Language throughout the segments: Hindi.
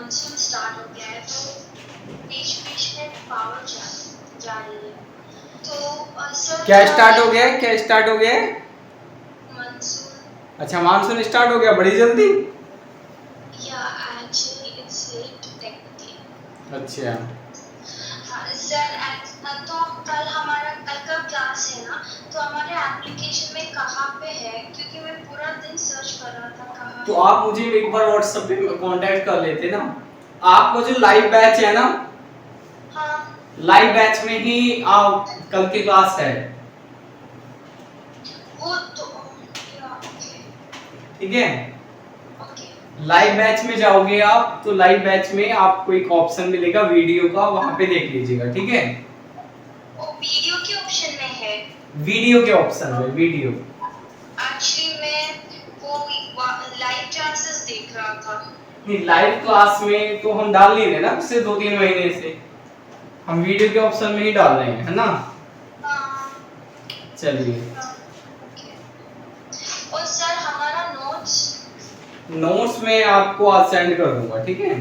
मानसून स्टार्ट हो गया है तो बीच बीच में पावर जा रही है। तो सर क्या स्टार्ट हो गया है? क्या स्टार्ट हो गया है? मानसून। अच्छा, मानसून स्टार्ट हो गया बड़ी जल्दी। या एक्चुअली इट्स लेट टेक्निकली। अच्छा सर तो कल का क्लास है ना, तो हमारे एप्लीकेशन में कहाँ पे है, क्योंकि मैं पूरा दिन सर्च कर रहा था कहाँ तो है। आप मुझे एक बार व्हाट्सएप पे कांटेक्ट कर लेते ना। आपको जो लाइव बैच है ना, हाँ लाइव बैच में ही आप कल की क्लास है, वो तो ओके ठीक है। ओके। लाइव बैच में जाओगे आप तो लाइव बैच में आपको एक ऑप्शन मिलेगा वीडियो का, वहां पे देख लीजिएगा, ठीक है। वो वीडियो के ऑप्शन में है। वीडियो के ऑप्शन में वीडियो। एक्चुअली मैं वो लाइव क्लासेस देख रहा था। नहीं, लाइव क्लास में तो हम डाल नहीं रहे ना, पिछले 2-3 महीने से हम वीडियो के ऑप्शन में ही डाल रहे हैं, है ना। चलिए, ओके। और सर हमारा नोट्स नोट्स में आपको आज सेंड कर दूंगा, ठीक है।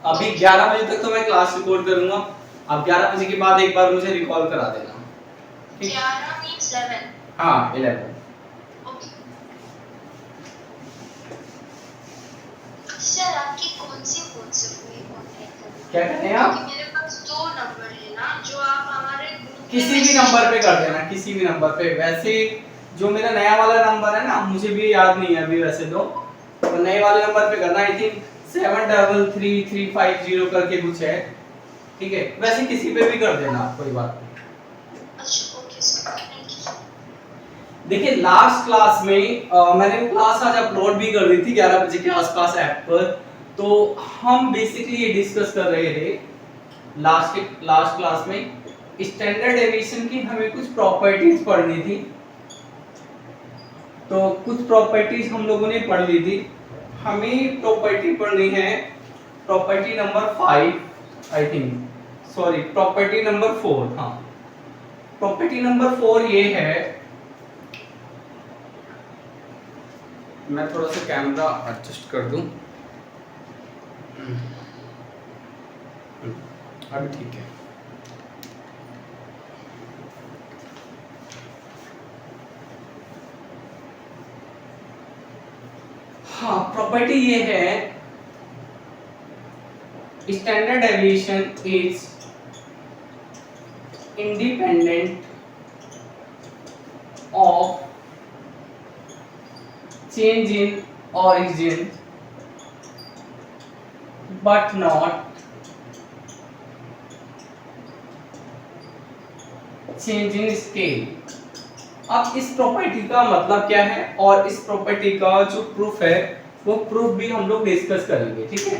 अभी 11 बजे तक तो मैं क्लास रिकॉर्ड करूंगा। अब 11 बजे के बाद एक बार मुझे रिकॉल करा देना, ठीक। 11 मींस 11। हाँ 11। ओके। सर आपकी कौन सी व्हाट्सएप में कांटेक्ट करना? क्या करें आप? क्योंकि मेरे पास 2 नंबर है ना, जो आप हमारे ग्रुप किसी भी नंबर पे कर देना, किसी भी नंबर पे। वैसे जो मेरा नया वाला नंबर है ना, मुझे भी याद नहीं है अभी वैसे तो नए वाले नंबर पे करना। आई थिंक 733350 करके कुछ है, ठीक है। वैसे किसी पे भी कर देना आप, कोई बात नहीं। अच्छा ओके सर, थैंक यू। देखिए लास्ट क्लास में मैंने वो क्लास आज अपलोड भी कर दी थी 11 बजे के आसपास ऐप पर। तो हम बेसिकली ये डिस्कस कर रहे थे लास्ट क्लास में स्टैंडर्ड डेविएशन की हमें कुछ प्रॉपर्टीज पढ़नी थी। तो कुछ प्रॉपर्टीज हम लोगों ने पढ़ ली थी। हमें प्रॉपर्टी पढ़नी है property number 5 I think, sorry property number 4। हाँ, प्रॉपर्टी नंबर 4 ये है। मैं थोड़ा सा कैमरा एडजस्ट कर दूं, अभी ठीक है। हाँ, प्रॉपर्टी ये है standard deviation is independent of change in origin but not change in scale। अब इस प्रॉपर्टी का मतलब क्या है और इस प्रॉपर्टी का जो प्रूफ है वो प्रूफ भी हम लोग डिस्कस करेंगे, ठीक है।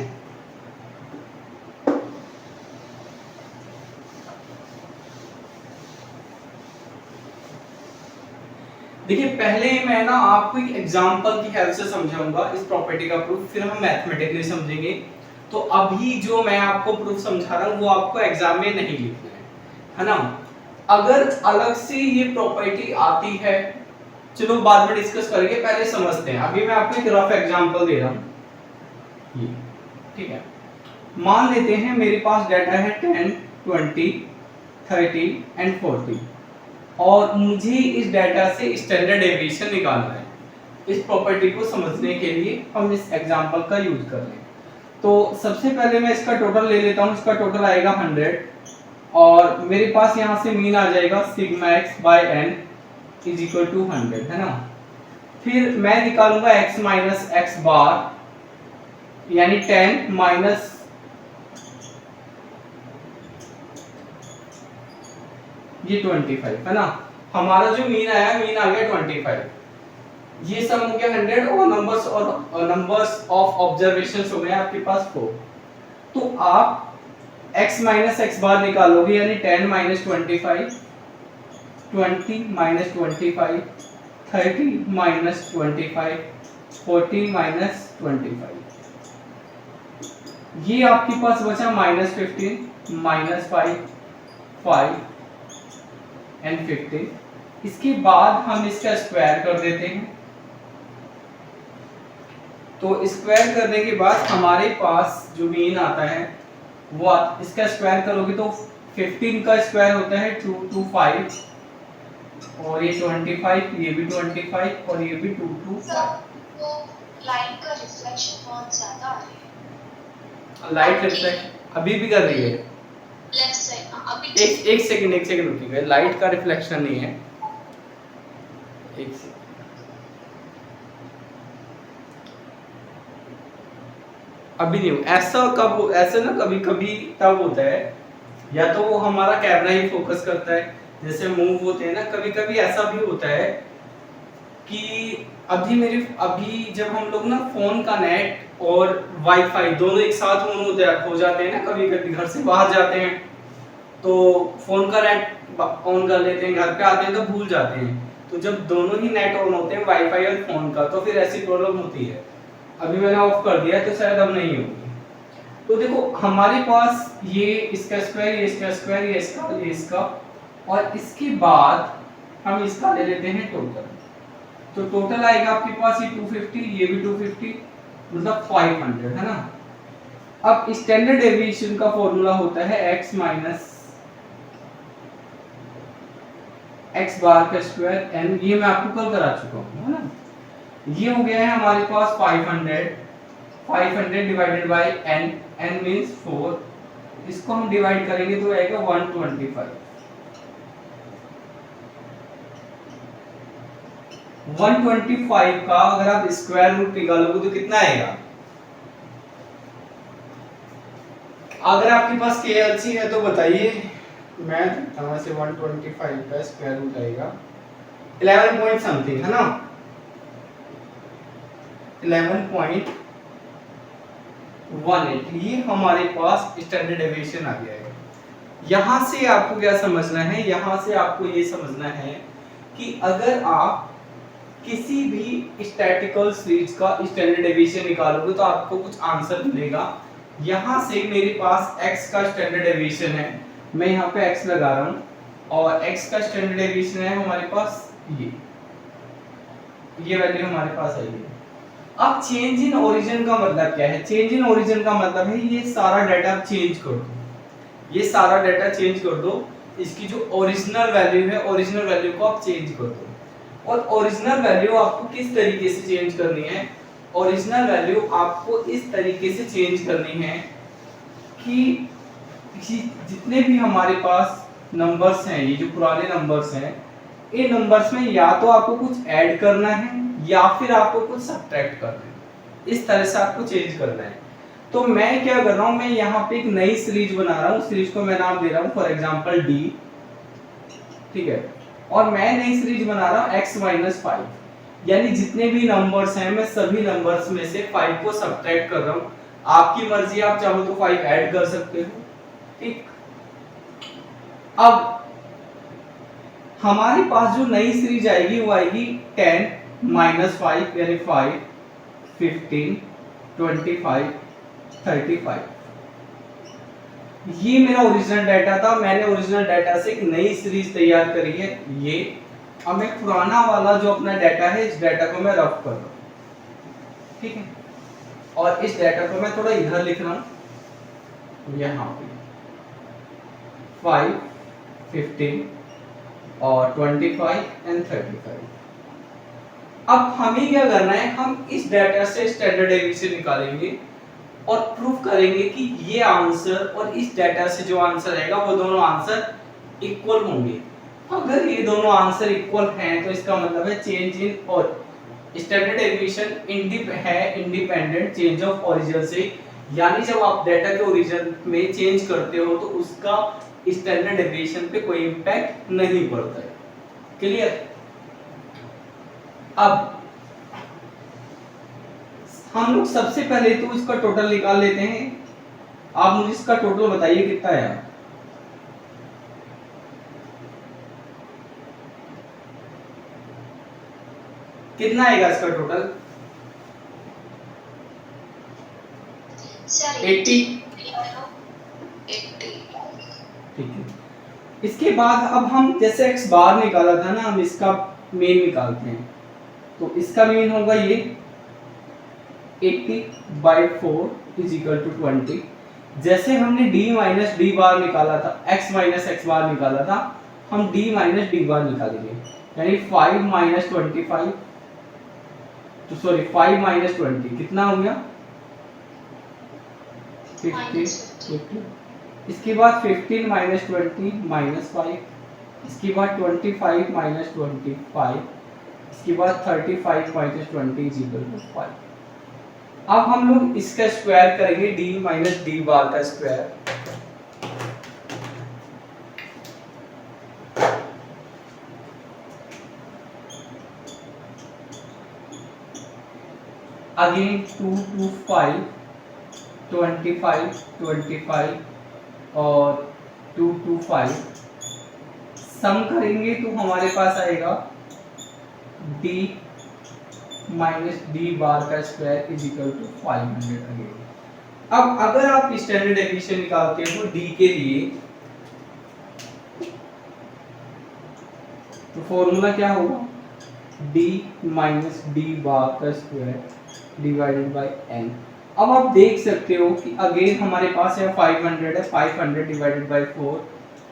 देखिए पहले मैं ना आपको एक एग्जांपल की हेल्प से समझाऊंगा इस प्रॉपर्टी का प्रूफ, फिर हम मैथमेटिकली समझेंगे। तो अभी जो मैं आपको प्रूफ समझा रहा हूँ वो आपको एग्जाम में नहीं लिखना है ना। अगर अलग से ये प्रॉपर्टी आती है, चलो बाद में डिस्कस करेंगे, पहले समझते हैं। अभी मैं आपको एक रफ एग्जांपल दे रहा हूँ, ये ठीक है। मान लेते हैं मेरे पास डाटा है 10, 20, 30 एंड 40 और मुझे इस डाटा से स्टैंडर्ड डेविएशन निकालना है। इस प्रॉपर्टी को समझने के लिए हम इस एग्जांपल का यूज कर लें। तो सबसे पहले मैं इसका टोटल ले लेता हूँ। इसका टोटल आएगा 100 और मेरे पास यहाँ से मीन आ जाएगा sigma x by n is equal to 100, है ना। फिर मैं निकालूंगा x माइनस एक्स बार यानी 10 माइनस ये 25, है ना। हमारा जो मीन आया, मीन आ गया 25। ये सम हो गया 100 और नंबर्स ऑफ ऑब्जर्वेशंस हो गए आपके पास 4। तो आप x माइनस एक्स बार निकालोगे यानी 10 माइनस 25, 20 माइनस 25, 30 माइनस 25, 40 माइनस 25। ये आपके पास बचा माइनस 15, माइनस 5, 5 एंड 15। इसके बाद हम इसका स्क्वायर कर देते हैं। तो स्क्वायर करने के बाद हमारे पास जो मीन आता है वो इसका स्क्वायर करोगे तो 15 का स्क्वायर होता है 225 और ये 25, ये भी 25 और ये भी 225। वो लाइट का रिफ्लेक्शन बहुत ज्यादा आ रही है। लाइट रिफ्लेक्शन अभी भी कर रही है। लेफ्ट साइड अभी एक सेकंड रुकिए, लाइट का रिफ्लेक्शन नहीं है, एक सेकंड। अभी नहीं, ऐसा कब, ऐसा ना कभी कभी तब होता है, या तो वो हमारा कैमरा ही फोकस करता है, जैसे मूव होते हैं ना, कभी कभी ऐसा भी होता है कि अभी जब हम लोग ना फोन का नेट और वाईफाई दोनों एक साथ ऑन हो जाते हैं ना, कभी कभी घर से बाहर जाते हैं तो फोन का नेट ऑन कर लेते हैं, घर पे आते हैं तो भूल जाते हैं, तो जब दोनों ही नेट ऑन होते हैं वाईफाई और फोन का, तो फिर ऐसी प्रॉब्लम होती है। अभी मैंने ऑफ कर दिया तो शायद अब नहीं होगी। तो देखो हमारे पास ये इसका स्क्वायर, ये इसका स्क्वायर, ये इसका, ये इसका, और इसके बाद हम इसका ले लेते हैं टोटल। तो टोटल आएगा आपके पास ये 250, ये भी 250, मतलब 500 है ना। अब स्टैंडर्ड डेविएशन का फॉर्मूला होता है x माइनस x बार का स्क्वायर n, ये मैं आपको कल करा चुका हूँ, है ना। ये हो गया है हमारे पास 500 divided by n, n means 4, इसको हम डिवाइड करेंगे तो आएगा 125। 125 का अगर आप स्क्वायर रूट निकालोगे तो कितना आएगा? अगर आपके पास KLC है तो बताइए, मैं देखता से 125 का स्क्वायर रूट आएगा 11 पॉइंट समथिंग, है ना, 11.18। ये हमारे पास स्टैंडर्ड डेविएशन आ गया है। यहां से आपको क्या समझना है, यहां से आपको ये समझना है कि अगर आप किसी भी स्टैटिकल सीरीज का स्टैंडर्ड डेविएशन निकालोगे तो आपको कुछ आंसर मिलेगा। यहां से मेरे पास x का स्टैंडर्ड डेविएशन है, मैं यहाँ पे x लगा रहा हूँ, और x का स्टैंडर्ड डेविएशन है हमारे पास ये वैल्यू हमारे पास आई है। अब चेंज इन ओरिजिन का मतलब क्या है? चेंज इन ओरिजिन का मतलब है ये सारा डाटा आप चेंज कर दो, ये सारा डाटा चेंज कर दो, इसकी जो ओरिजिनल वैल्यू है ओरिजिनल वैल्यू को आप चेंज कर दो। और ओरिजिनल वैल्यू आपको किस तरीके से चेंज करनी है? ओरिजिनल वैल्यू आपको इस तरीके से चेंज करनी है कि जितने भी हमारे पास नंबर्स हैं, ये जो पुराने नंबर्स हैं, इन नंबर्स में या तो आपको कुछ ऐड करना है या फिर आपको कुछ सब्ट्रैक्ट करना है, इस तरह से आपको चेंज करना है। तो मैं क्या कर रहा हूं, मैं यहाँ पे एक नई सीरीज बना रहा हूँ, सीरीज को मैं नाम दे रहा हूँ फॉर एग्जांपल D, ठीक है, और मैं नई सीरीज बना रहा हूँ x-5, यानी जितने भी नंबर्स हैं मैं सभी नंबर्स में से 5 को सब्ट्रैक्ट कर रहा हूँ। आपकी मर्जी, आप चाहो तो 5 ऐड कर सकते हो, ठीक। अब हमारे पास जो नई सीरीज आएगी वो आएगी 10 - 5 यानी 5, 15, 25, 35। ये मेरा ओरिजिनल डाटा था, मैंने ओरिजिनल डाटा से एक नई सीरीज तैयार करी है ये। अब मैं पुराना वाला जो अपना डाटा है, इस डाटा को मैं रफ कर रहा हूं, ठीक है, और इस डाटा को मैं थोड़ा इधर लिख रहा हूं, यहाँ पे 5, 15 और 25 एंड 35। अब हमें क्या करना है, हम इस डाटा से स्टैंडर्ड डेविएशन निकालेंगे और प्रूफ करेंगे कि ये आंसर और इस डाटा से जो आंसर आएगा वो दोनों आंसर इक्वल होंगे। अगर ये दोनों आंसर इक्वल हैं तो इसका मतलब है चेंज इन और standard deviation independent change of origin से, यानी जब आप डाटा के ओरिजिन में चेंज करते हो तो उसका स्टैंडर्ड डेविएशन पे कोई इंपैक्ट नहीं पड़ता है। क्लियर? अब हम लोग सबसे पहले तो इसका टोटल निकाल लेते हैं। आप मुझे इसका टोटल बताइए कितना है? कितना आएगा इसका टोटल? 80। ठीक है। इसके बाद अब हम जैसे x बार निकाला था ना, हम इसका मीन निकालते हैं। तो इसका मीन होगा ये, 80/4 इज इक्वल टू 20। जैसे हमने d माइनस डी बार निकाला था, x माइनस एक्स बार निकाला था, हम d माइनस डी बार निकालेंगे, यानी 5 माइनस 25, तो सॉरी 5 माइनस 20 कितना हो गया 50। इसके बाद 15 माइनस 20 माइनस 5, इसके बाद 25 माइनस 25, इसके बाद 35 माइनस 20 इज इक्वल टू 5। अब हम लोग इसका स्क्वायर करेंगे, d माइनस डी बार का स्क्वायर। अगेन 2 2 5 25 25 और 2 2 5 सम करेंगे तो हमारे पास आएगा d माइनस डी बार का square is equal to 500 again. अब अगर आप स्टैंडर्ड डेविएशन निकालते हो d के लिए, तो फॉर्मूला क्या होगा d माइनस डी बार का स्क्वायर डिवाइडेड बाय n। अब आप देख सकते हो कि अगेन हमारे पास है 500 है, 500 डिवाइडेड बाय 4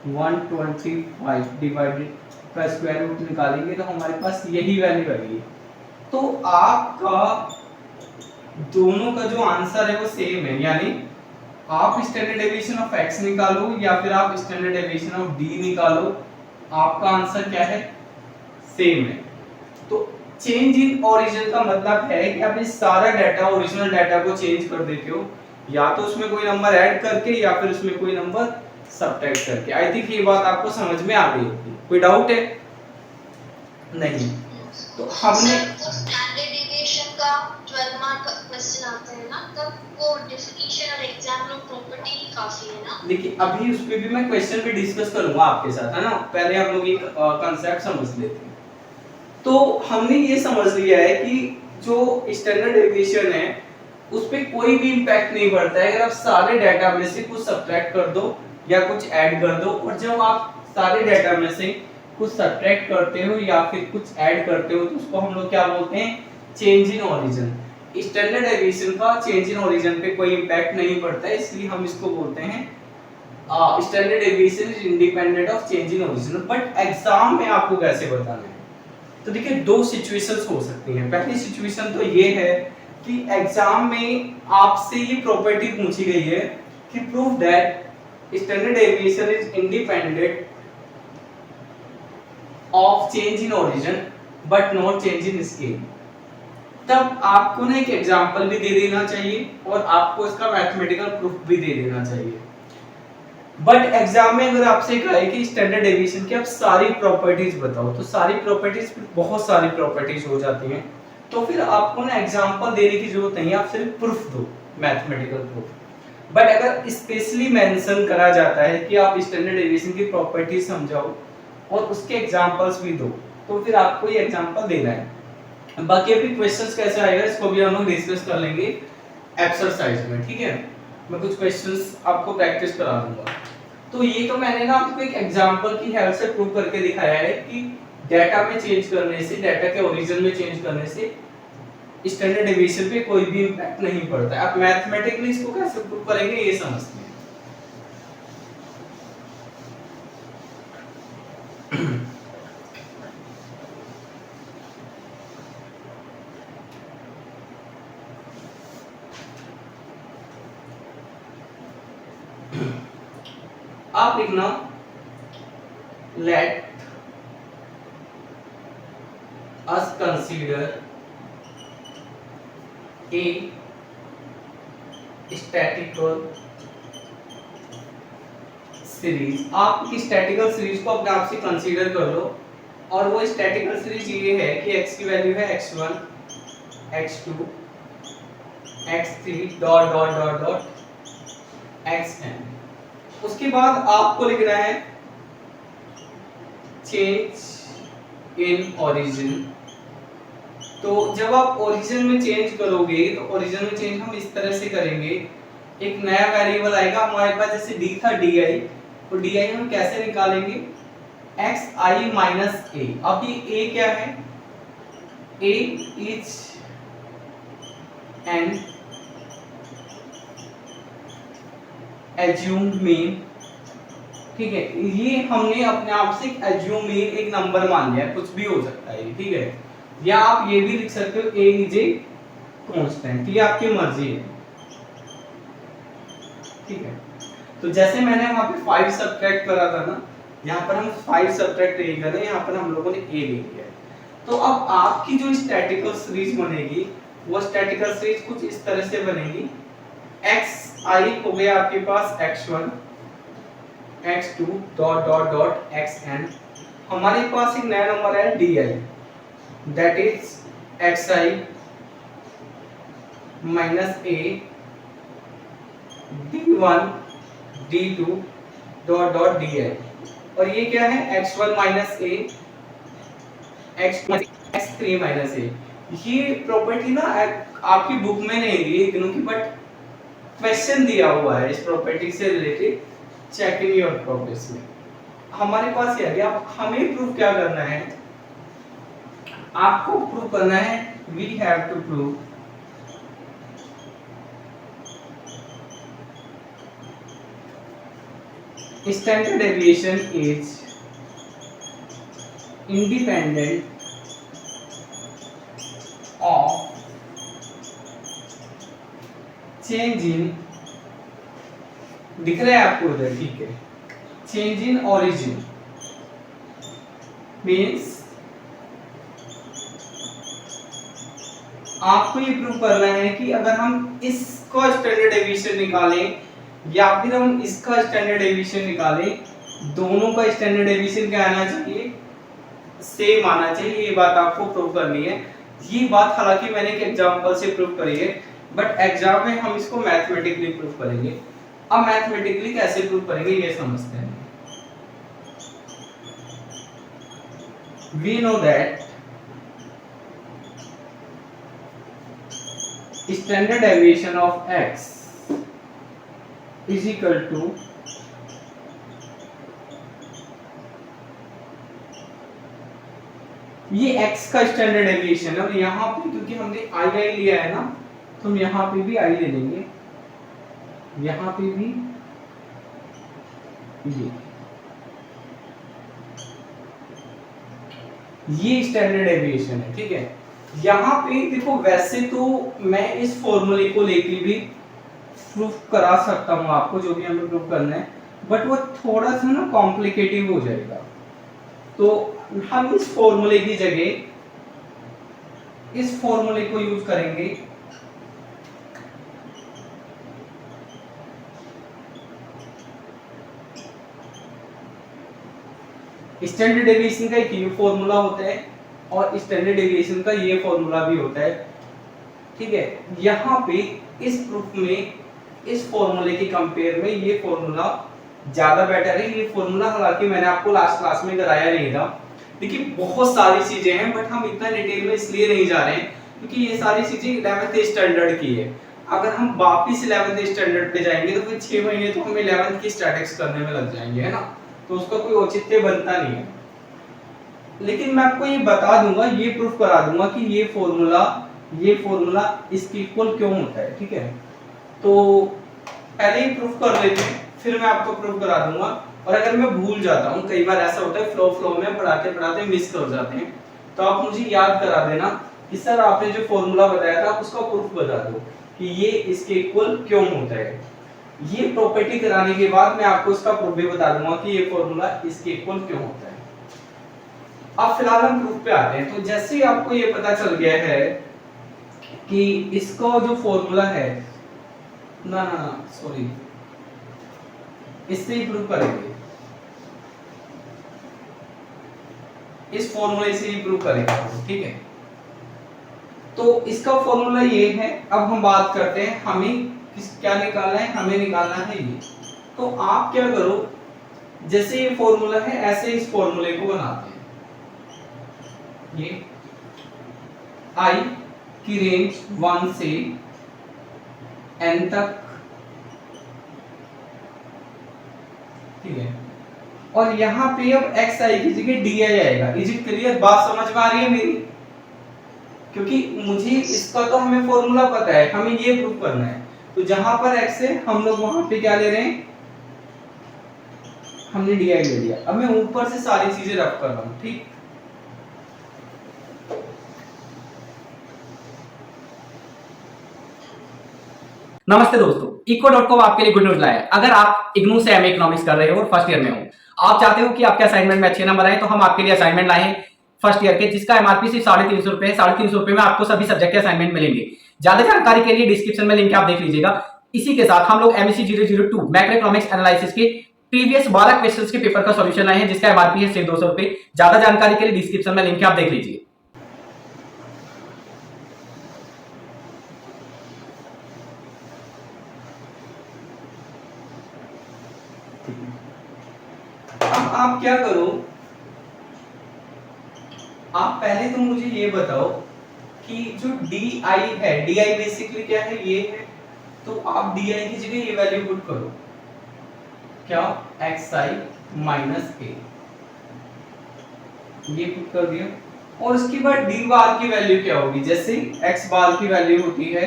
125 डिवाइडेड का स्क्वायर रूट निकालेंगे तो हमारे पास यही वैल्यू आएगी। तो आपका दोनों का जो आंसर है वो सेम है, यानी आप स्टैंडर्ड डेविएशन ऑफ x निकालो या फिर आप स्टैंडर्ड डेविएशन ऑफ d निकालो, आपका आंसर क्या है सेम है। तो चेंज इन ओरिजिन का मतलब है कि आप इस सारा डाटा ओरिजिनल डाटा को चेंज कर देते हो, या तो उसमें कोई नंबर ऐड करके या फिर उसमें कोई नंबर सब्ट्रैक्ट करके। आई थिंक ये बात आपको समझ में आ गई होगी, कोई डाउट है? नहीं। तो हमने स्टैंडर्ड डेविएशन का 12 मार्क का क्वेश्चन आता है ना, तब वो डेफिनेशन और एग्जाम्पल प्रॉपर्टी ही काफी है ना। देखिए अभी उस पे भी मैं क्वेश्चन पे डिस्कस करूंगा आपके साथ, है ना। पहले हम लोग एक कांसेप्ट समझ लेते हैं। तो हमने ये समझ लिया है कि जो स्टैंडर्ड डेविएशन है उस पे कोई भी इंपैक्ट नहीं पड़ता है अगर आप सारे डाटा में से कुछ सब्ट्रैक्ट कर दो या कुछ ऐड कर दो। और जब आप सारे डाटा में से कुछ सब्ट्रैक्ट करते हो या फिर कुछ ऐड करते हो तो उसको हम लोग क्या बोलते हैं, change in origin. Standard deviation का चेंज इन ओरिजिन पे कोई इंपैक्ट नहीं पड़ता है, इसलिए हम इसको बोलते हैं standard deviation is independent of change in origin. But exam में आपको कैसे बताना है, तो देखिए दो सिचुएशंस हो सकती हैं। पहली सिचुएशन तो ये है कि एग्जाम में आपसे ये प्रॉपर्टी पूछी गई है कि prove that standard deviation is independent of change in origin but not change in scale. तब आपको ना एक एग्जांपल भी दे देना चाहिए और आपको इसका मैथमेटिकल प्रूफ भी दे देना चाहिए। बट एग्जाम में अगर आपसे कहा है कि स्टैंडर्ड डेविएशन की आप सारी प्रॉपर्टीज बताओ, तो सारी प्रॉपर्टीज बहुत सारी प्रॉपर्टीज हो जाती हैं, तो फिर आपको ना एग्जांपल देने की जरूरत नहीं है, आप सिर्फ प्रूफ दो, मैथमेटिकल प्रूफ। बट अगर स्पेशली मेंशन करा जाता है कि आप स्टैंडर्ड डेविएशन की प्रॉपर्टीज समझाओ और उसके एग्जांपल्स भी दो, तो फिर आपको ये एग्जांपल देना है। बाकी अभी क्वेश्चंस कैसे आएगा इसको भी हम लोग डिस्कस कर लेंगे एक्सरसाइज में, ठीक है। मैं कुछ क्वेश्चंस आपको प्रैक्टिस करा दूंगा। तो ये तो मैंने ना आपको एक एग्जांपल की हेल्प से प्रूव करके दिखाया है कि डाटा में चेंज करने से, डाटा के ओरिजिन में चेंज करने से स्टैंडर्ड डेविएशन पे कोई भी इंपैक्ट नहीं पड़ता है। आप मैथमेटिकली इसको कैसे प्रूव करेंगे ये समझते हैं। आप लिखना let us consider a statistical series. आप एक स्टैटिकल सीरीज को अपने आप से कंसीडर कर लो, और वो स्टैटिकल सीरीज ये है कि x की वैल्यू है x1 x2 x3 dot dot dot dot xn। उसके बाद आपको लिखना है चेंज इन ओरिजिन। तो जब आप ओरिजिन में चेंज करोगे तो ओरिजिन में चेंज हम इस तरह से करेंगे, एक नया वेरिएबल आएगा हमारे पास, जैसे d था di, तो di हम कैसे निकालेंगे xi माइनस a। अब ये a क्या है, a is an assume mean, ठीक है, ये हमने अपने आप से एज्यूम मीन एक नंबर मान लिया, कुछ भी हो सकता है, ठीक है, या आप ये भी लिख सकते हो ए इज ए कांस्टेंट, ये आपकी मर्जी है, ठीक है। तो जैसे मैंने वहां पे 5 सब्ट्रैक्ट करा था ना, यहाँ पर हम 5 सब्ट्रैक्ट ए कर रहे हैं, यहाँ पर हम लोगों ने ए ले लिया है। तो अब आपकी जो स्टैटिकल सीरीज बनेगी वो स्टैटिकल सीरीज कुछ इस तरह से बनेगी, xi हो गया आपके पास x1 x2 dot dot dot xn, हमारे पास एक नया नंबर है di, that is xi minus a d1 d2 dot dot di, और ये क्या है x1 minus a x3 minus a। ये प्रॉपर्टी ना आपकी बुक में नहीं दी है इग्नू की, बट क्वेश्चन दिया हुआ है इस प्रॉपर्टी से related, check in your progress में। हमारे पास ये आ, हमें प्रूव क्या करना है, आपको प्रूव करना है, we have to prove standard deviation is independent of change in, दिख रहा है आपको उधर, ठीक है, चेंज इन ओरिजिन मीन्स आपको ये प्रूव करना है कि अगर हम इसका स्टैंडर्ड डेविएशन निकालें या फिर हम इसका स्टैंडर्ड डेविएशन निकालें, दोनों का स्टैंडर्ड डेविएशन क्या आना चाहिए, सेम आना चाहिए, ये बात आपको प्रूव करनी है। ये बात हालांकि मैंने एक एग्जांपल से प्रूव करी है, बट एग्जाम में हम इसको मैथमेटिकली प्रूव करेंगे। अब मैथमेटिकली कैसे प्रूव करेंगे ये समझते हैं। We know that standard deviation of x is equal to ये x का स्टैंडर्ड डेविएशन है, और यहाँ पे क्योंकि हमने आई लिया है ना, तो हम यहाँ पे भी आई ले लेंगे, यहाँ पे भी ये स्टैंडर्ड डेविएशन है, ठीक है। यहाँ पे देखो, वैसे तो मैं इस फॉर्मूले को लेके भी प्रूफ करा सकता हूँ आपको, जो भी हमें प्रूफ करना है, बट वो थोड़ा सा ना कॉम्प्लिकेटिव हो जाएगा, तो हम इस फॉर्मूले की जगह इस फॉर्मूले को यूज करेंगे, स्टैंडर्ड डेविएशन का एक ये फॉर्मूला होता है और स्टैंडर्ड डेविएशन का ये फॉर्मूला भी होता है, ठीक है। यहाँ पे इस प्रूफ में इस फॉर्मूले के कंपेयर में ये फॉर्मूला ज्यादा बेटर है। ये फॉर्मूला हालांकि मैंने आपको लास्ट क्लास में कराया नहीं था, देखिए बहुत सारी चीजें हैं, बट हम इतना डिटेल में इसलिए नहीं जा रहे हैं क्योंकि ये सारी चीजें 11th स्टैंडर्ड की है। अगर हम वापस 11th स्टैंडर्ड पे जाएंगे तो फिर 6 महीने तो हमें 11th की स्टैटिक्स करने में लग जाएंगे, है ना, तो उसका कोई औचित्य बनता नहीं है। लेकिन मैं आपको ये बता दूंगा, ये प्रूफ करा दूंगा कि ये फॉर्मूला इसके इक्वल क्यों होता है, ठीक है। तो पहले ही प्रूफ कर लेते हैं, फिर मैं आपको प्रूफ करा दूंगा। और अगर मैं भूल जाता हूँ, कई बार ऐसा होता है फ्लो में पढ़ाते पढ़ाते मिस कर जाते हैं, तो आप मुझे याद करा देना कि सर आपने जो फॉर्मूला बताया था उसका प्रूफ बता दो कि ये इसके इक्वल क्यों होता है। ये प्रॉपर्टी कराने के बाद मैं आपको इसका प्रूफ भी बता दूंगा कि ये फॉर्मूला इसके इक्वल क्यों होता है। अब फिलहाल हम प्रूफ पे आते हैं। तो जैसे ही आपको ये पता चल गया है कि इसका जो फॉर्मूला है, ना सॉरी, इससे ही प्रूफ करेंगे, इस फॉर्मूले से ही प्रूफ करेंगे, ठीक है। तो इसका फॉर्मूला ये है। अब हम बात करते हैं हमें क्या निकालना है, हमें निकालना है ये। तो आप क्या करो, जैसे ये फॉर्मूला है ऐसे इस फॉर्मूले को बनाते हैं। ये i की रेंज 1 से n तक, ठीक है, और यहाँ पे अब xi की जगह di आएगा। Is it clear? बात समझ में आ रही है मेरी? क्योंकि मुझे इसका तो हमें फॉर्मूला पता है, हमें ये प्रूव करना है। तो जहां पर x है हम लोग वहां पे क्या ले रहे हैं, हमने डी आई ले लिया। अब मैं ऊपर से सारी चीजें रफ कर रहा हूं, ठीक। नमस्ते दोस्तों, eco.com आपके लिए गुड न्यूज लाया है। अगर आप इग्नू से एमए इकोनॉमिक्स कर रहे हो और फर्स्ट ईयर में हो, आप चाहते हो कि आपके असाइनमेंट में अच्छे नंबर आए, तो हम आपके लिए असाइनमेंट लाए हैं फर्स्ट ईयर के, जिसका एमआरपी सिर्फ 350 रुपए है। 350 रुपए में आपको सभी सब्जेक्ट के असाइनमेंट मिलेंगे। ज्यादा जानकारी के लिए डिस्क्रिप्शन में लिंक आप देख लीजिएगा। इसी के साथ हम लोग एमएससी 002 मैक्रो इकोनॉमिक्स एनालिसिस के प्रीवियस 12 क्वेश्चंस के पेपर का सॉल्यूशन लाए हैं, जिसका एमआरपी है सिर्फ 200 रुपए। ज्यादा जानकारी के लिए डिस्क्रिप्शन में लिंक आप देख लीजिए। अब आप क्या करो, आप पहले तो मुझे ये बताओ कि जो डी आई है, डी आई बेसिकली क्या है, ये है। तो आप डी आई की जगह ये वैल्यू पुट करो, क्या, एक्स आई माइनस ए, ये पुट कर दिया। और उसके बाद डी बार की वैल्यू क्या होगी, जैसे एक्स बार की वैल्यू होती है,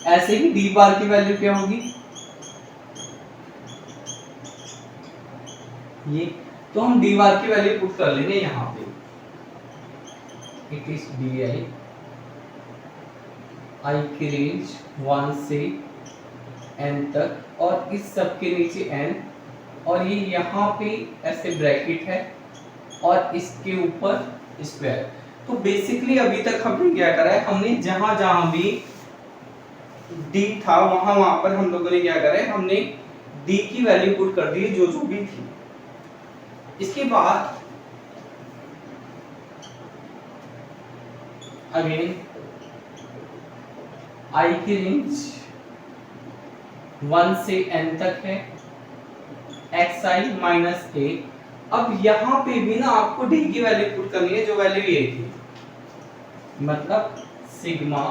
ऐसे ही डी बार की वैल्यू क्या होगी, ये। तो हम डी बार की वैल्यू पुट कर लेंगे यहां पे, इट इज डी आई, आई की रेंज 1 से n तक, और इस सब के नीचे n, और ये यहाँ पे ऐसे ब्रैकेट है और इसके ऊपर स्क्वायर। तो बेसिकली अभी तक हमने क्या करा है, हमने जहां जहां भी d था वहां पर हम लोगों ने क्या करा है, हमने d की वैल्यू पुट कर दी जो जो भी थी। इसके बाद अगेन i की रेंज 1 से n तक है, एक्स आई माइनस ए। अब यहां पे भी ना आपको डी की वैल्यू पुट करनी है, जो वैल्यू ये थी, मतलब sigma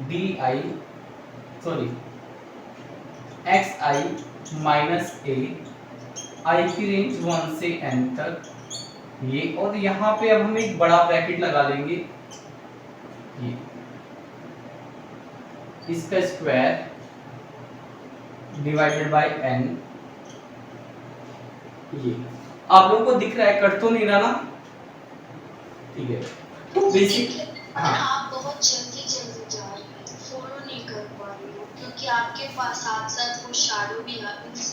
D I, sorry X I minus A, I की रेंज 1 से n तक, ये। और यहां पे अब हम एक बड़ा ब्रैकेट लगा लेंगे, ये इसका स्क्वायर डिवाइडेड बाय n, ये। आप लोगों को दिख रहा है, कट तो नहीं रहा ना, ठीक है। तो बेसिक, हाँ, आप बहुत जल्दी जा रहे हैं, फॉलो नहीं कर पा रहे हो, क्योंकि आपके पास साथ साथ वो शैडो भी आ,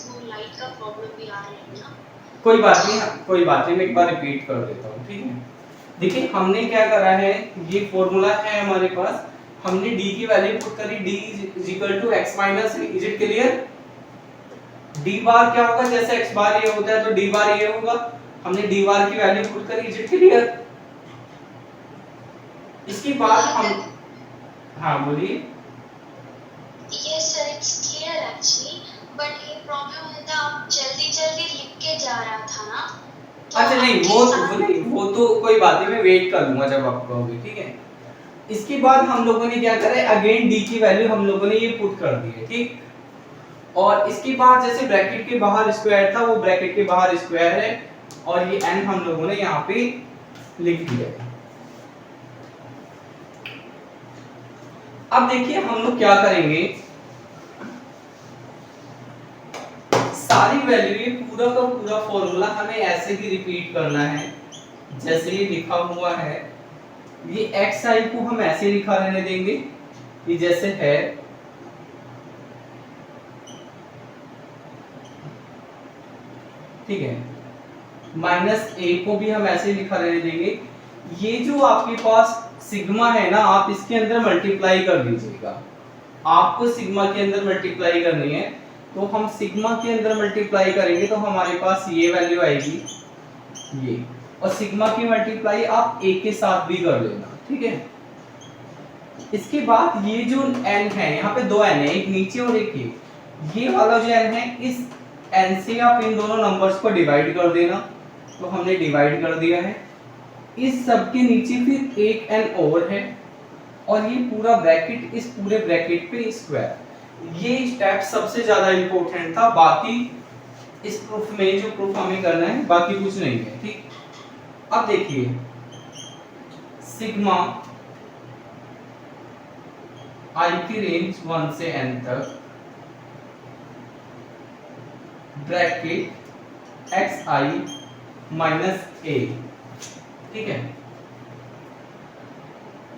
वो लाइट का प्रॉब्लम भी आ रहा है ना। कोई बात नहीं, कोई बात नहीं, मैं एक बार रिपीट कर देता हूँ, ठीक है। देखिए हमने क्या करा है, ये फॉर्मूला है हमारे पास, हमने d की वैल्यू पुट करी, d is equal to x minus, is it clear. d bar क्या होगा, जैसे x बार ये होता है तो d बार ये होगा, हमने d बार की वैल्यू पुट करी, इज इट क्लियर। इसके बाद हम, हाँ बोलिए। Yes sir, it's clear actually, but ये प्रॉब्लम होता आप जल्दी लिख के जा रहा था ना। तो अच्छा नहीं, वो तो कोई बात नहीं, मैं वेट कर लूंगा जब आप कहोगे, ठीक है। इसके बाद हम लोगों ने क्या करा है, अगेन डी की वैल्यू हम लोगों ने ये पुट कर दी है, ठीक। और इसके बाद जैसे ब्रैकेट के बाहर स्क्वायर था, वो ब्रैकेट के बाहर स्क्वायर है, और ये n हम लोगों ने यहाँ पे लिख दिया है। अब देखिए हम लोग क्या करेंगे, सारी वैल्यू, ये पूरा का पूरा फॉर्मूला हमें ऐसे ही रिपीट करना है जैसे ये लिखा हुआ है। ये एक्स आई को हम ऐसे लिखा रहने देंगे, ये जैसे है, ठीक है। माइनस ए को भी हम ऐसे लिखा रहने देंगे। ये जो आपके पास सिग्मा है ना, आप इसके अंदर मल्टीप्लाई कर दीजिएगा। आपको सिग्मा के अंदर मल्टीप्लाई करनी है, तो हम सिग्मा के अंदर मल्टीप्लाई करेंगे तो हमारे पास ये वैल्यू आएगी, ये। और सिग्मा की मल्टीप्लाई आप ए के साथ भी कर लेना, ठीक है। इसके बाद ये जो n है, यहाँ पे दो n है, एक नीचे और एक ये वाला जो n है, इस n से आप इन दोनों नंबर्स को डिवाइड कर देना। तो हमने डिवाइड कर दिया है। इस सब के नीचे फिर एक n और है, और ये पूरा ब्रैकेट, इस पूरे ब्रैकेट पे स्क्वायर। ये स्टेप सबसे ज्यादा इंपॉर्टेंट था, बाकी इस प्रूफ में जो प्रूफ हमें करना है बाकी कुछ नहीं है, ठीक। अब देखिए सिग्मा आई की रेंज 1 से n तक ब्रैकेट एक्स आई माइनस ए, ठीक है।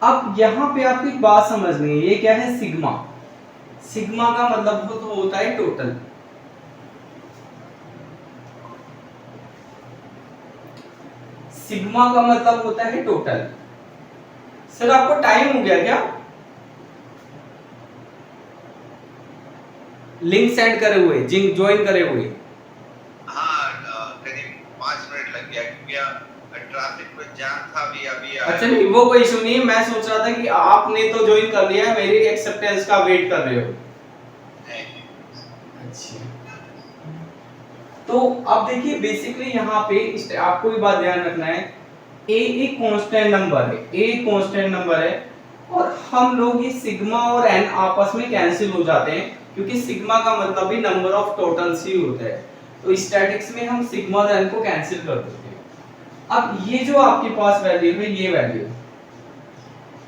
अब यहां पे आपको एक बात समझनी है, ये क्या है सिग्मा। सिग्मा का मतलब होता है टोटल। सिग्मा का मतलब होता है टोटल। सर आपको टाइम हो गया क्या? लिंक सेंड करे हुए, जिंक ज्वाइन करे हुए? हाँ, करीब 5 मिनट लग गया क्योंकि ट्रैफिक में जाम था अभी अच्छा नहीं, वो कोई इशू नहीं है। मैं सोच रहा था कि आपने तो ज्वाइन कर लिया है, मेरी एक्सेप्टेंस का वेट कर रहे हो। अच्छा, तो अब देखिए बेसिकली यहाँ पे आपको भी बात ध्यान रखना है, ए एक कांस्टेंट नंबर है, ए कांस्टेंट नंबर है, और हम लोग ये सिग्मा और एन आपस में कैंसिल हो जाते हैं क्योंकि सिग्मा का मतलब भी नंबर ऑफ टोटल्स ही होता है। तो स्टैटिक्स में हम सिग्मा और एन को कैंसिल कर देते हैं। अब ये जो आपके पास वैल्यू है, ये वैल्यू,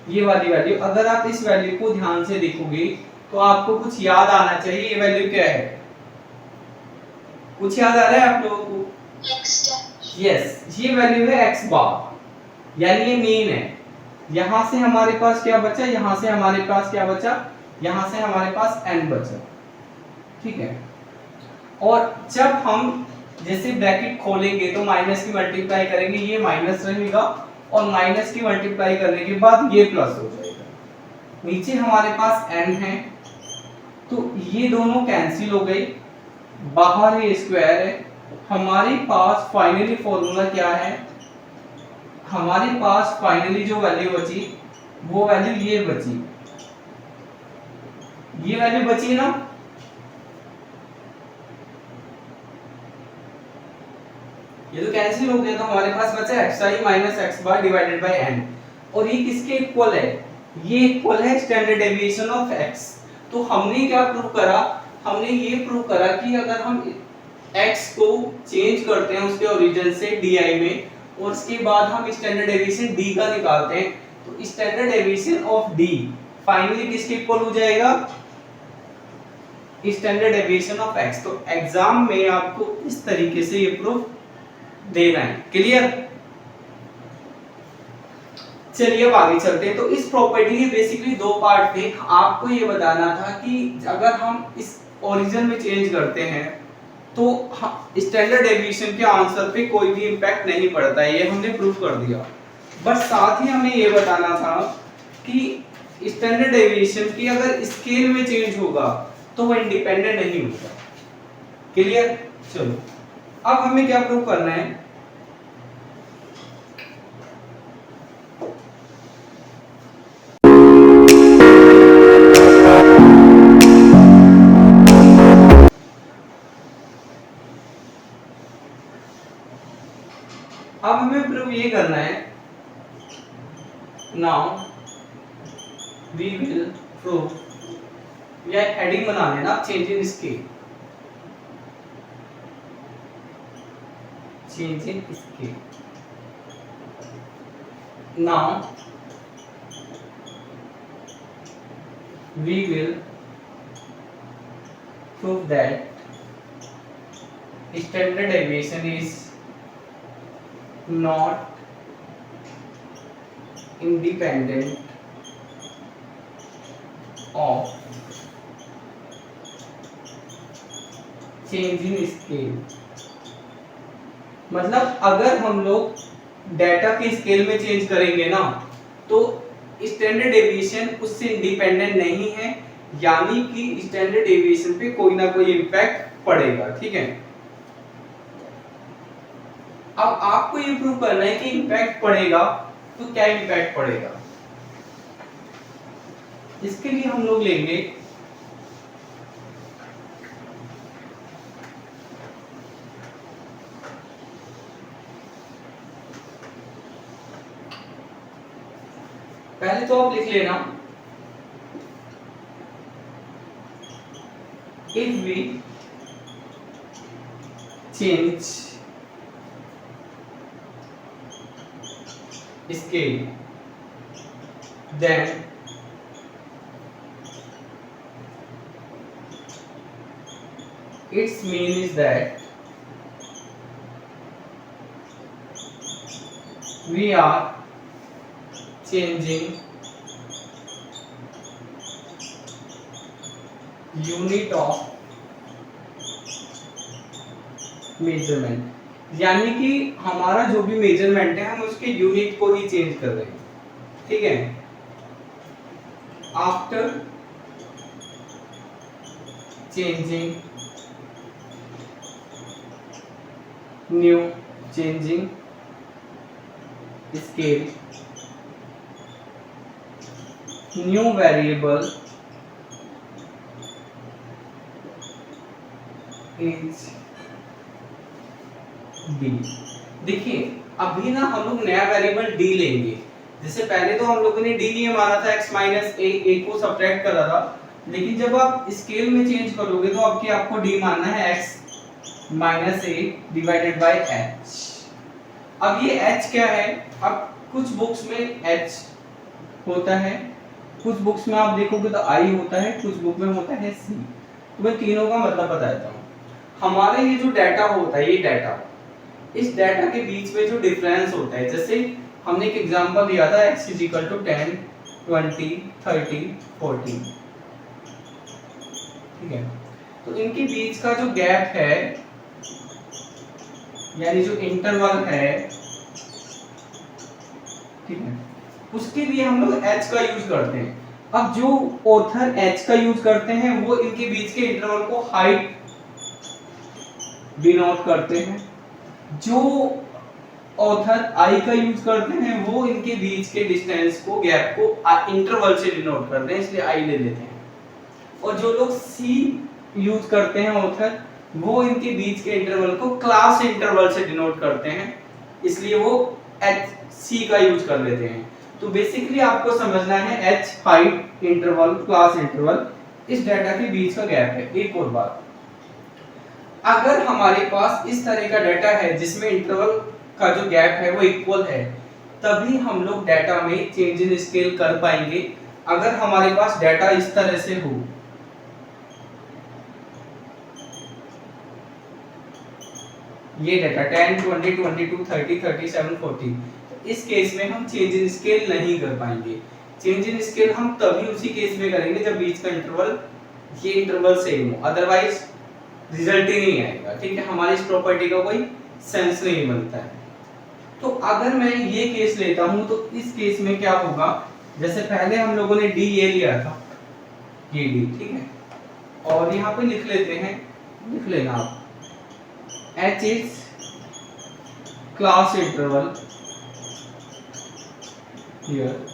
ये वाली वैल्यू, अगर आप इस वैल्यू को ध्यान से देखोगे तो आपको कुछ याद आना चाहिए। ये वैल्यू क्या है? कुछ याद आ रहा है आप लोगों को? यस, ये वैल्यू है x बार, यानी ये मीन है। यहां से हमारे पास क्या बचा? यहां से हमारे पास क्या बचा? यहां से हमारे पास n बचा, ठीक है। और जब हम जैसे ब्रैकेट खोलेंगे तो माइनस की मल्टीप्लाई करेंगे, ये माइनस रहेगा, और माइनस की मल्टीप्लाई करने के बाद ये प्लस हो जाएगा। नीचे हमारे पास n है, तो ये दोनों कैंसिल हो गई, बाहर ये स्क्वायर है। हमारे पास फाइनली फॉर्मूला क्या है? हमारे पास फाइनली जो वैल्यू बची वो वैल्यू ये बची, ये वैल्यू बची ना। ये तो कैंसिल हो गया, तो हमारे पास बचा xi minus x bar divided by n, और ये किसके इक्वल है? ये इक्वल है स्टैंडर्ड डेविएशन ऑफ x। तो हमने क्या प्रूव करा? हमने ये प्रूव करा कि अगर हम x को चेंज करते हैं उसके ओरिजिन से di में, और उसके बाद हम स्टैंडर्ड डेविएशन d का निकालते हैं, तो standard deviation of d finally किसके इक्वल हो जाएगा? Standard deviation of x। तो एग्जाम में आपको इस तरीके से ये प्रूफ देना है। क्लियर? चलिए अब आगे चलते हैं। तो इस प्रॉपर्टी के बेसिकली दो पार्ट थे। आपको ये बताना था कि अगर हम इस ओरिजिन में चेंज करते हैं तो स्टैंडर्ड डेविएशन के आंसर पे कोई भी इंपैक्ट नहीं पड़ता है, ये हमने प्रूव कर दिया। बस साथ ही हमें ये बताना था कि स्टैंडर्ड डेविएशन की अगर स्केल में चेंज होगा तो वो इंडिपेंडेंट नहीं होगा। क्लियर? चलो अब हमें क्या प्रूव करना है? अब हमें प्रूव ये करना है, नाउ वी विल प्रूव, या हेडिंग बना लेना, change in scale, change in scale. Now we will prove that standard deviation is not independent of change in scale। मतलब अगर हम लोग डेटा के स्केल में चेंज करेंगे ना तो स्टैंडर्ड डेविएशन उससे इंडिपेंडेंट नहीं है, यानी कि स्टैंडर्ड डेविएशन पे कोई ना कोई इंपैक्ट पड़ेगा। ठीक है, अब आपको ये प्रूव करना है कि इंपैक्ट पड़ेगा, तो क्या इंपैक्ट पड़ेगा। इसके लिए हम लोग लेंगे पहले तो आप लिख लेना, if we change scale, then its mean is that we are changing unit of measurement, यानी कि हमारा जो भी मेजरमेंट है हम उसके यूनिट को ही चेंज कर रहे हैं, ठीक है। After changing scale, new variable is D. देखिए अभी ना हम लोग नया वेरिएबल डी लेंगे। जैसे पहले तो हम लोगों ने डी ये माना था x माइनस ए को सब्ट्रैक्ट करा था, लेकिन जब आप स्केल में चेंज करोगे तो आपको डी मानना है x minus A divided by h। अब ये h क्या है, अब कुछ बुक्स में h होता है, कुछ बुक्स में आप देखोगे तो i होता है, कुछ बुक में होता है c। तो मैं तीनों का मतलब बता देता हूँ। हमारे ये जो डाटा होता है, ये डाटा, इस डाटा के बीच में जो डिफरेंस होता है, जैसे हमने एक एग्जांपल दिया था x = 10, 20, 30, 40, ठीक है। तो इनके बीच का जो गैप है, यानी जो इंटरवल है, ठीक है, उसके लिए हम लोग h का यूज करते हैं। अब जो ऑथर h का यूज करते हैं वो इनके बीच के इंटरवल को हाइट डिनोट करते हैं, जो ऑथर i का यूज करते हैं वो इनके बीच के डिस्टेंस को, गैप को इंटरवल से डिनोट करते हैं, इसलिए i ले लेते हैं। और जो लोग c यूज करते हैं ऑथर, वो इनके बीच के इंटरवल को क्लास इंटरवल से डिनोट करते हैं, इसलिए वो c का यूज कर लेते हैं। तो बेसिकली आपको समझना है h height interval, class interval, इस डाटा के बीच का गैप है। एक और बात, अगर हमारे पास इस तरह का डाटा है जिसमें इंटरवल का जो गैप है वो इक्वल है, तभी हम लोग डाटा में चेंज इन स्केल कर पाएंगे। अगर हमारे पास डाटा इस तरह से हो, ये डाटा 10, 20, 22, 30, 37, 40, इस केस में हम चेंज इन स्केल नहीं कर पाएंगे। चेंज इन स्केल हम तभी उसी केस में करेंगे जब बीच का इंटरवल, ये इंटरवल सेम हो, अदरवाइज रिजल्ट ही नहीं आएगा, ठीक है। हमारी इस प्रॉपर्टी का कोई सेंस नहीं बनता है। तो अगर मैं ये केस लेता हूं तो इस केस में क्या होगा, जैसे पहले हम लोगों ने डी ये लिया था, ये डी, ठीक है, और यहाँ पे लिख लेते हैं, लिख लेना आप, h is class interval here.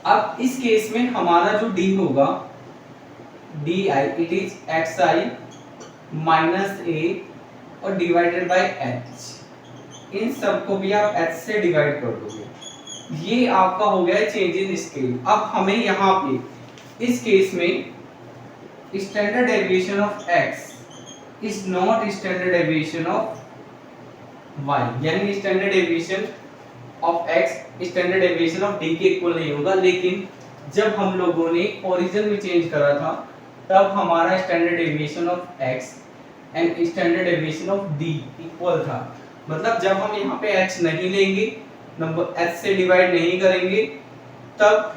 अब इस केस में हमारा जो d होगा, di it is xi minus a और डिवाइडेड बाय h। इन सब को भी आप h से डिवाइड कर दोगे। ये आपका हो गया चेंज इन स्केल। अब हमें यहाँ पे इस केस में standard deviation of x is not standard deviation of y, यानी standard deviation of x standard deviation of d के इक्वल नहीं होगा। लेकिन जब हम लोगों ने ओरिजिन में चेंज करा था तब हमारा standard deviation of x and standard deviation of d equal था। मतलब जब हम यहाँ पे h नहीं लेंगे, नंबर h से डिवाइड नहीं करेंगे, तब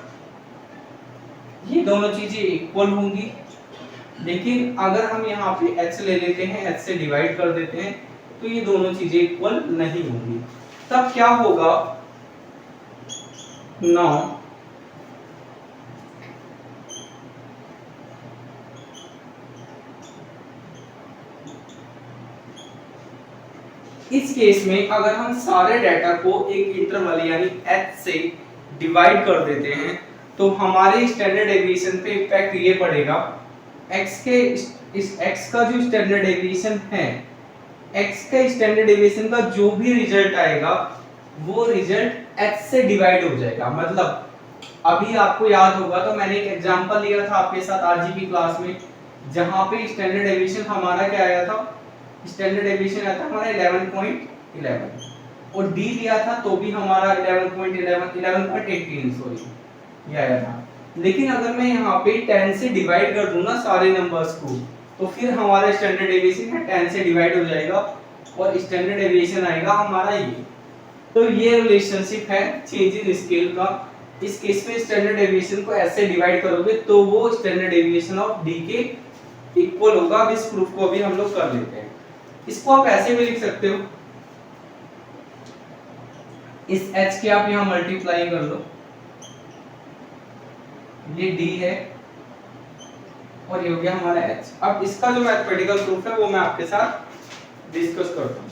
ये दोनों चीजें इक्वल होंगी। लेकिन अगर हम यहाँ पे h ले लेते हैं, h से डिवाइड कर देते हैं, तो ये दोनों चीजें इक्वल नहीं होंगी। तब क्या होगा, नाउ इस केस में अगर हम सारे डाटा को एक इंटरवल यानी h से डिवाइड कर देते हैं तो हमारे स्टैंडर्ड डेविएशन पे इफेक्ट ये पड़ेगा, x के इस x का जो स्टैंडर्ड डेविएशन है, x के स्टैंडर्ड डेविएशन का जो भी रिजल्ट आएगा वो रिजल्ट h से डिवाइड हो जाएगा। मतलब अभी आपको याद होगा तो मैंने एक एग्जांपल लिया था आपके साथ आरजी की क्लास में, जहां पे स्टैंडर्ड डेविएशन हमारा क्या आया था, स्टैंडर्ड डेविएशन आया था हमारा 11 और डी लिया था तो भी हमारा 11.18 सॉरी ये आया था। लेकिन अगर मैं यहाँ पे 10 से डिवाइड कर दूं ना सारे नंबर्स को तो फिर हमारा स्टैंडर्ड डेविएशन है 10 से डिवाइड हो जाएगा और स्टैंडर्ड डेविएशन आएगा हमारा ये। तो ये रिलेशनशिप है चेंज इन स्केल का। इस केस में स्टैंडर्ड डेविएशन को ऐसे डिवाइड करोगे तो वो स्टैंडर्ड डेविएशन ऑफ डी के इक्वल होगा। अब इस प्रूफ को भी हम लोग कर लेते हैं। इसको आप ऐसे भी लिख सकते हो, इस h के आप यहाँ मल्टीप्लाई कर लो, ये d है और ये हो गया हमारा h। अब इसका जो मैथमेटिकल प्रूफ है वो मैं आपके साथ डिस्कस करता हूँ।